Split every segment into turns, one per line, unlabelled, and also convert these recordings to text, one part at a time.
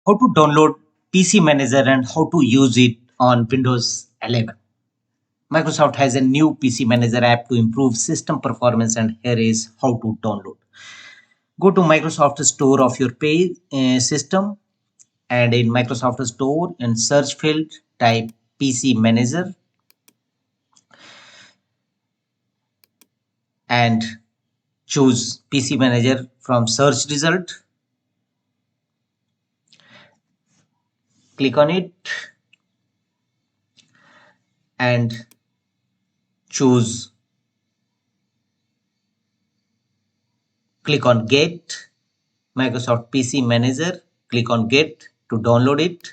How to download PC Manager and how to use it on Windows 11. Microsoft has a new PC Manager app to improve system performance, and here is how to download. Go to Microsoft Store of your system, and in Microsoft Store, in search field, type PC Manager and choose PC Manager from search result. Click on it and choose click on Get Microsoft PC Manager. Click on Get to download it.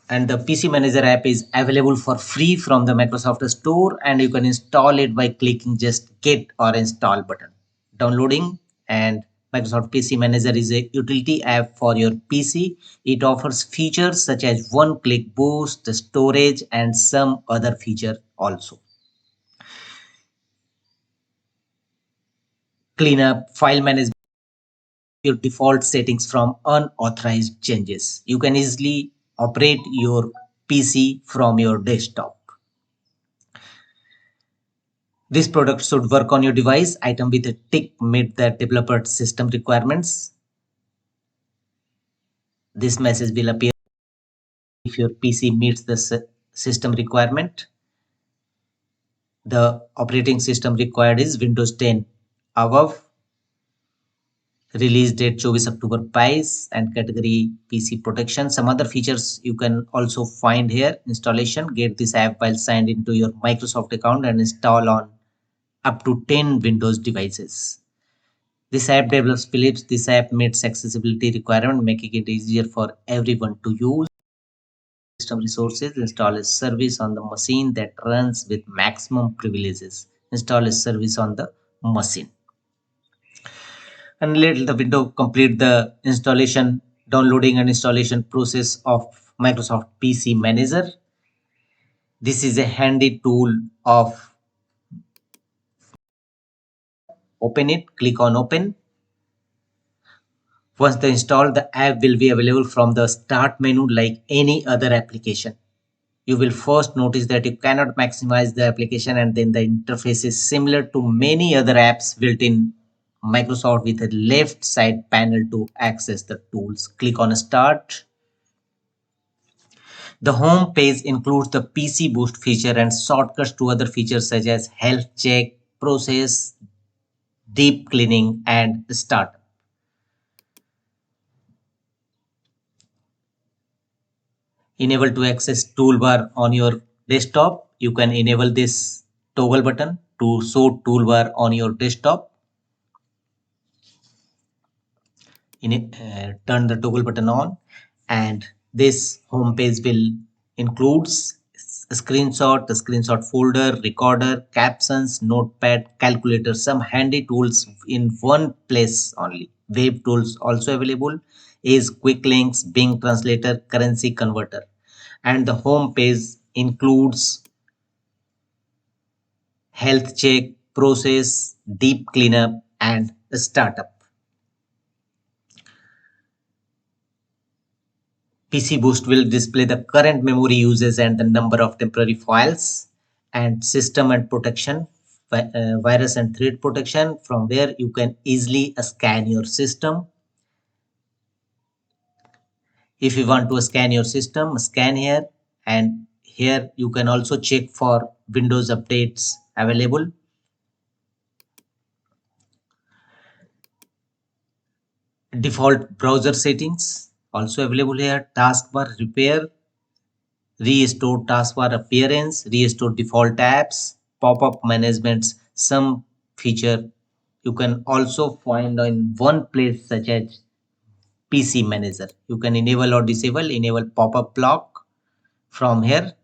And the PC Manager app is available for free from the Microsoft Store, and you can install it by clicking just Get or Install button. Downloading. And Microsoft PC Manager is a utility app for your PC. It offers features such as one-click boost, storage, and some other feature also. Cleanup, file management, your default settings from unauthorized changes. You can easily operate your PC from your desktop. This product should work on your device. Item with a tick meet the developer system requirements. This message will appear if your PC meets the system requirement. The operating system required is Windows 10 above. Release date 24 October 22 and category PC protection. Some other features you can also find here. Installation, get this app while signed into your Microsoft account and install on up to 10 Windows devices. This app develops Philips. This app meets accessibility requirement, making it easier for everyone to use. System resources, install a service on the machine that runs with maximum privileges. Install a service on the machine. And let the window complete the installation, downloading and installation process of Microsoft PC Manager. This is a handy tool of open it, click on open. Once they install, the app will be available from the start menu like any other application. You will first notice that you cannot maximize the application, and then the interface is similar to many other apps built in Microsoft with a left side panel to access the tools. Click on Start. The home page includes the PC Boost feature and shortcuts to other features such as Health Check, Process, Deep Cleaning, and Startup. Enable to access toolbar on your desktop. You can enable this toggle button to show toolbar on your desktop. Turn the toggle button on, and this home page will includes a screenshot folder, recorder, captions, notepad, calculator, some handy tools in one place only. Web tools also available is quick links, Bing translator, currency converter. And the home page includes health check, process, deep cleanup, and startup. PC Boost will display the current memory uses and the number of temporary files, and system and protection, virus and threat protection, from where you can easily scan your system. If you want to scan your system, scan here, and here you can also check for Windows updates available. Default browser settings also available here. Taskbar repair, restore taskbar appearance, restore default tabs, pop-up managements, some feature you can also find in one place such as PC Manager. You can enable or enable pop-up block from here.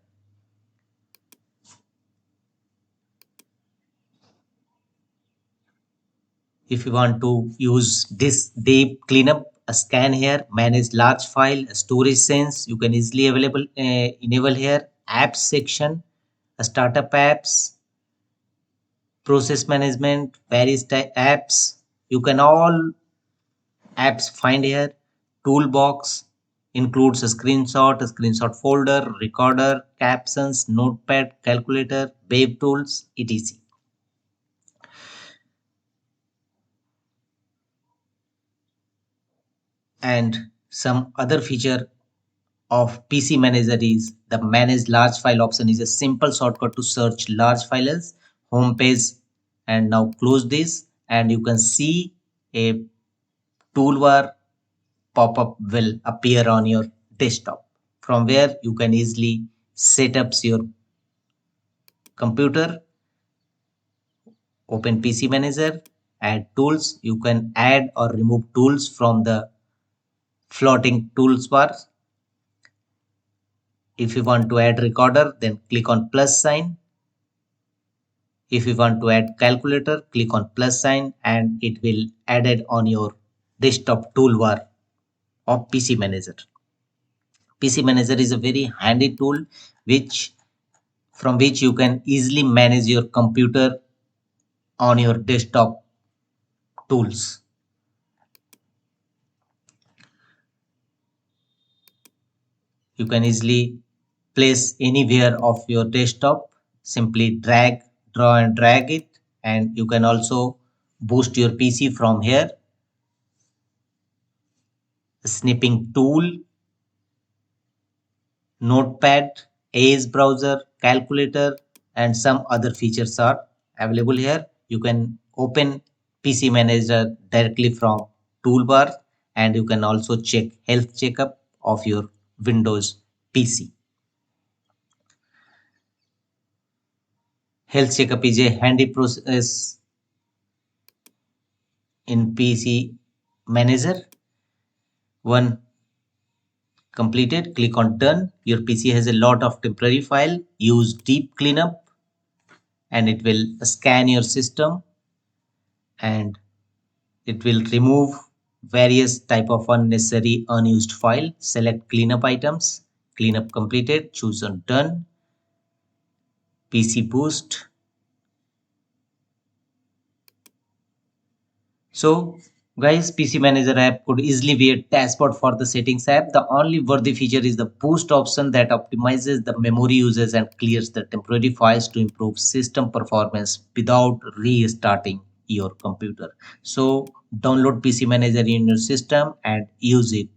If you want to use this deep cleanup, scan here, manage large file, storage sense, you can easily enable here. Apps section, startup apps, process management, various apps. You can all apps find here. Toolbox includes a screenshot folder, recorder, captions, notepad, calculator, wave tools, etc. And some other feature of PC Manager is the manage large file option is a simple shortcut to search large files, home page, and now close this and you can see a toolbar pop-up will appear on your desktop from where you can easily set up your computer. Open PC Manager, add tools. You can add or remove tools from the floating tools bar. If you want to add recorder, then click on plus sign. If you want to add calculator, click on plus sign and it will added on your desktop toolbar of PC Manager. PC Manager is a very handy tool which from which you can easily manage your computer on your desktop tools. You can easily place anywhere of your desktop. Simply draw and drag it, and you can also boost your PC from here. Snipping tool, notepad, Edge browser, calculator, and some other features are available here. You can open PC Manager directly from toolbar, and you can also check health checkup of your Windows PC. Health checkup is a handy process in PC Manager. One completed, click on done. Your PC has a lot of temporary file. Use deep cleanup and it will scan your system and it will remove various type of unnecessary unused file. Select cleanup items. Cleanup completed. Choose on done. PC boost. So guys, PC Manager app could easily be a dashboard for the settings app. The only worthy feature is the boost option that optimizes the memory uses and clears the temporary files to improve system performance without restarting your computer. So download PC Manager in your system and use it.